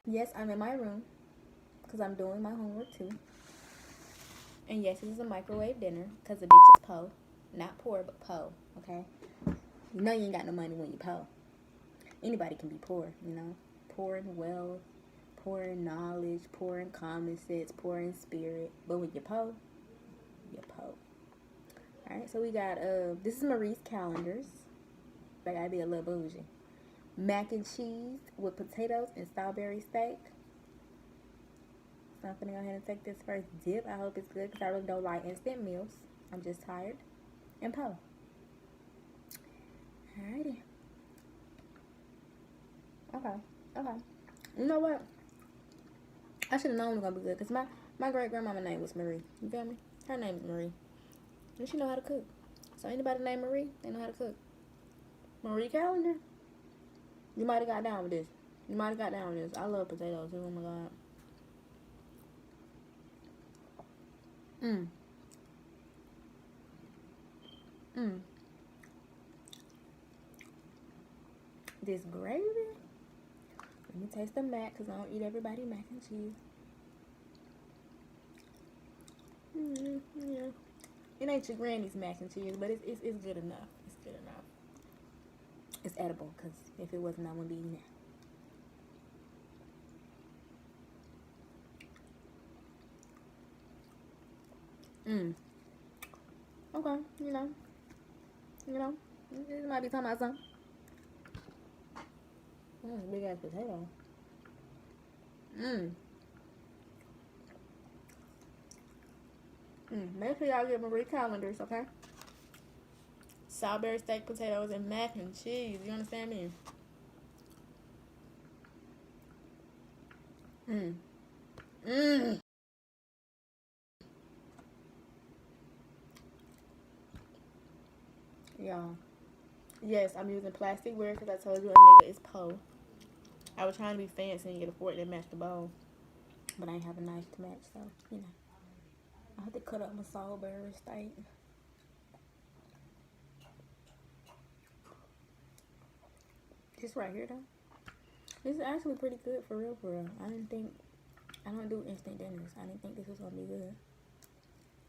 Yes, I'm in my room because I'm doing my homework too. And yes, this is a microwave dinner because the bitch is po. Not poor, but po, okay? You know you ain't got no money when you po. Anybody can be poor, you know? Poor in wealth, poor in knowledge, poor in common sense, poor in spirit. But when you po, you po. Alright, so we got, this is Marie's calendars. I gotta be a little bougie. Mac and cheese with potatoes and Salberry steak. So I'm gonna go ahead and take this first dip. I hope it's good because I really don't like instant meals. I'm just tired. And po. Alrighty. Okay. Okay. You know what? I should have known it was gonna be good because my great grandmama name was Marie. You feel me? Her name is Marie. And she know how to cook. So anybody named Marie, they know how to cook. Marie Callendar. You might have got down with this. You might have got down with this. I love potatoes too. Oh my god. Mmm. Mmm. This gravy. Let me taste the mac because I don't eat everybody mac and cheese. Yeah. It ain't your granny's mac and cheese, but it's good enough. It's good enough. It's edible because if it wasn't, I wouldn't be eating it. Okay, you know, it might be talking about something. Big ass potato. Make sure y'all get Marie calendars, okay? Salberry steak, potatoes, and mac and cheese. You understand me? Mmm. Mmm. Y'all. Yes, I'm using plasticware because I told you a nigga is po. I was trying to be fancy and get a fork that matched the bowl. But I ain't have a knife to match, so, you know. I have to cut up my Salberry steak. This right here, though. This is actually pretty good for real, for real. I don't do instant dinners. I didn't think this was gonna be good.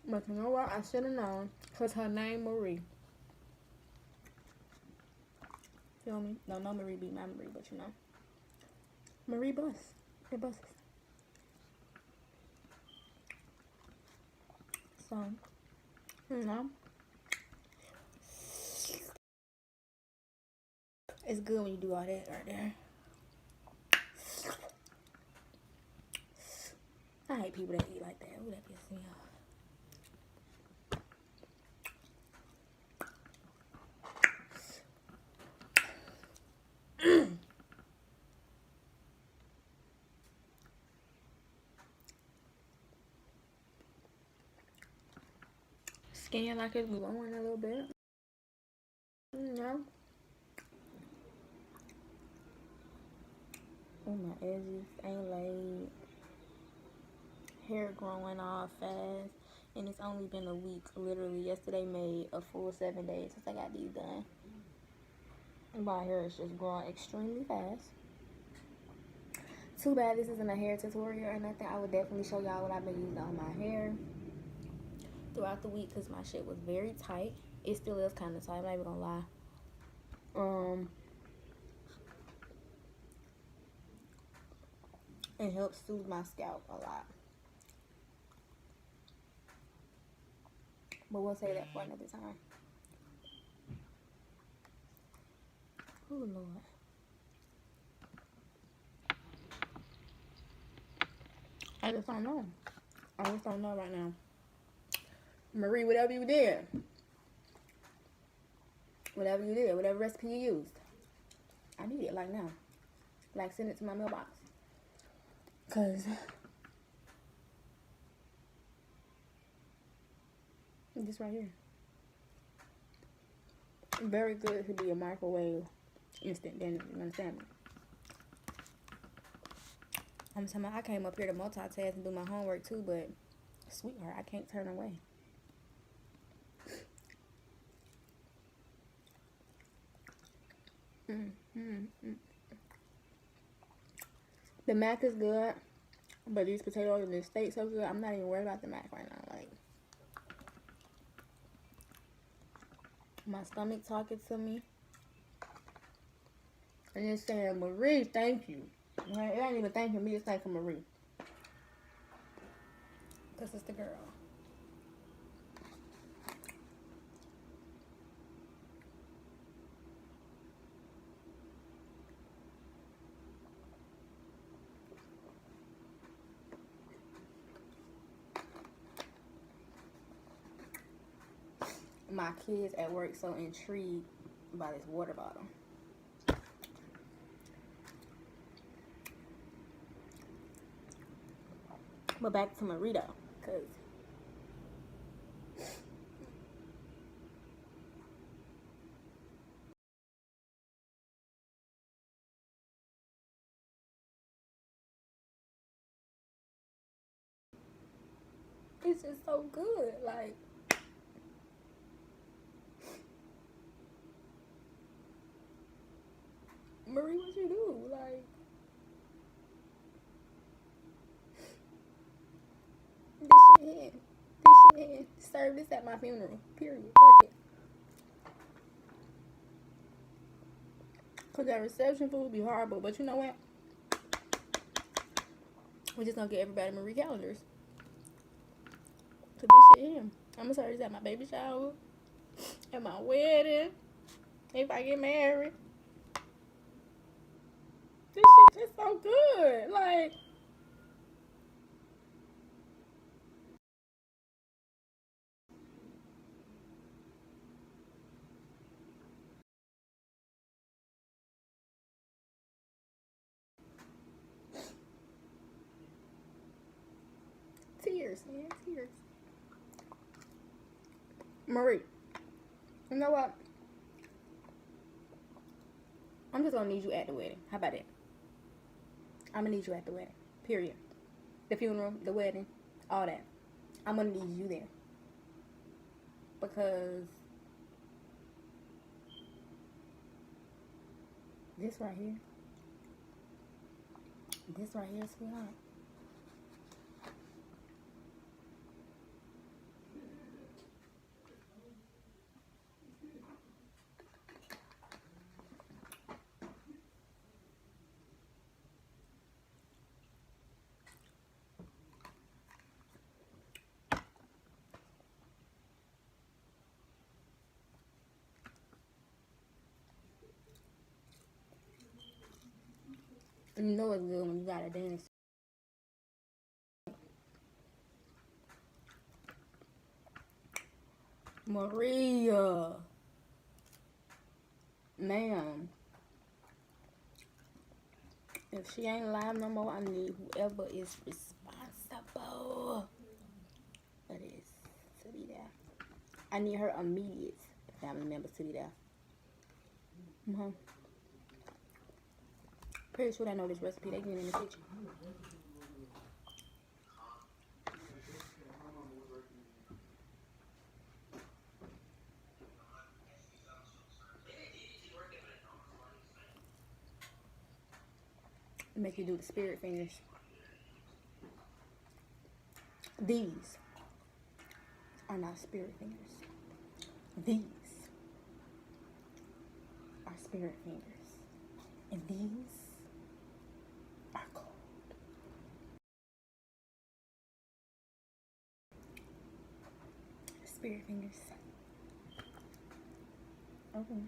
But you know what? I should have known. Because her name Marie. Feel me? No, Marie be my Marie, but you know. Marie bus. It buses. So, you know. It's good when you do all that right there. I hate people that eat like that. Ooh, that pisses me off. Skin like it's glowing a little bit. You know. Oh, my edges ain't laid. Hair growing all fast. And it's only been a week. Literally, yesterday made a full 7 days since I got these done. And my hair is just growing extremely fast. Too bad this isn't a hair tutorial or nothing. I would definitely show y'all what I've been using on my hair throughout the week because my shit was very tight. It still is kind of tight. I'm not even gonna lie. It helps soothe my scalp a lot. But we'll say that for another time. Oh, Lord. I just don't know. I just don't know right now. Marie, whatever you did, whatever recipe you used, I need it like now. Like, send it to my mailbox. Because this right here. Very good to be a microwave instant dinner. You understand me? I'm talking about I came up here to multitask and do my homework too, but sweetheart, I can't turn away. The mac is good, but these potatoes and this steak so good. I'm not even worried about the mac right now. Like, my stomach talking to me. And it's saying, Marie, thank you. Well, it ain't even thanking me, it's thanking Marie. Because it's the girl. My kids at work so intrigued by this water bottle. But back to Marito, because it's just so good. Like, Marie, what you do? Like, this shit in. This shit in. Serve this at my funeral. Period. Fuck it. Because that reception food be horrible. But you know what? We just gonna get everybody Marie calendars. Because this shit in. I'm gonna serve this at my baby shower. At my wedding. If I get married. This shit just so good. Like, tears, man. Tears. Marie, you know what? I'm just gonna need you at the wedding. How about that? I'm gonna need you at the wedding. Period. The funeral, the wedding, all that. I'm gonna need you there. Because this right here, sweetheart. You know it's good when you gotta dance. Maria. Ma'am. If she ain't live no more, I need whoever is responsible for this to be there. I need her immediate family members to be there. Pretty sure they know this recipe. They get in the kitchen. Make you do the spirit fingers. These are not spirit fingers. These are spirit fingers. And these are cold. Spirit fingers. Okay.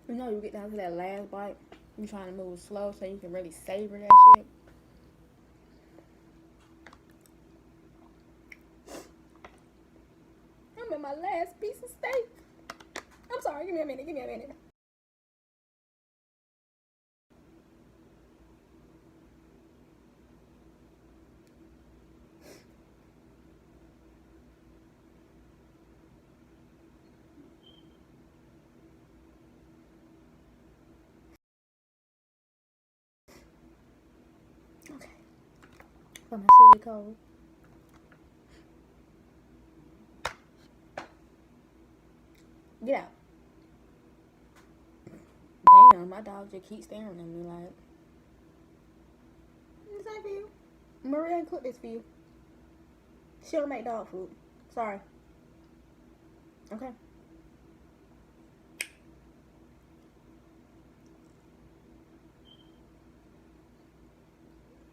You know, you get down to that last bite, you trying to move slow so you can really savor that shit. I'm in my last ass piece of steak. I'm sorry, give me a minute, give me a minute. Okay. But my shit get cold. Get out. Damn, my dog just keeps staring at me like, this ain't for you. Maria ain't cooked this for you. She don't make dog food. Sorry. Okay.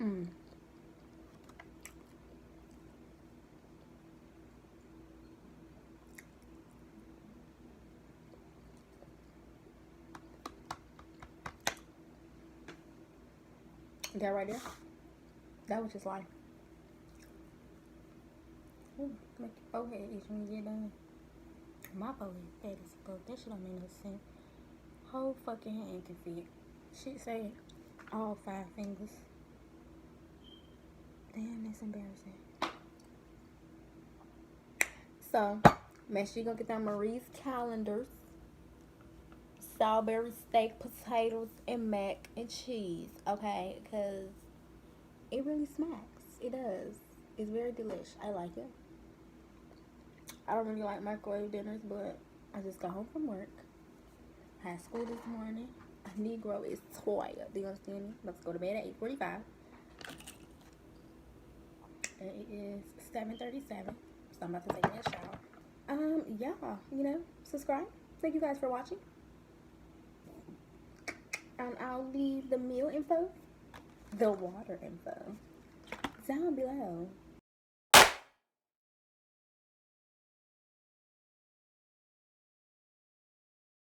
Mm. That right there, that was just life. Ooh, make your forehead itch when you get done. My forehead fat as fuck. That shit don't make no sense. Whole fucking hand can fit. Shit say all 5 fingers. Damn, that's embarrassing. So, make sure you go get them Marie's calendars. Salberry steak, potatoes, and mac and cheese. Okay? Because it really smacks. It does. It's very delicious. I like it. I don't really like microwave dinners, but I just got home from work. I had school this morning. A Negro is tired. Do you understand me? Let's go to bed at 8:45. And it is 7:37. So I'm about to take me a shower. Yeah, you know, subscribe. Thank you guys for watching. And I'll leave the meal info, the water info, down below.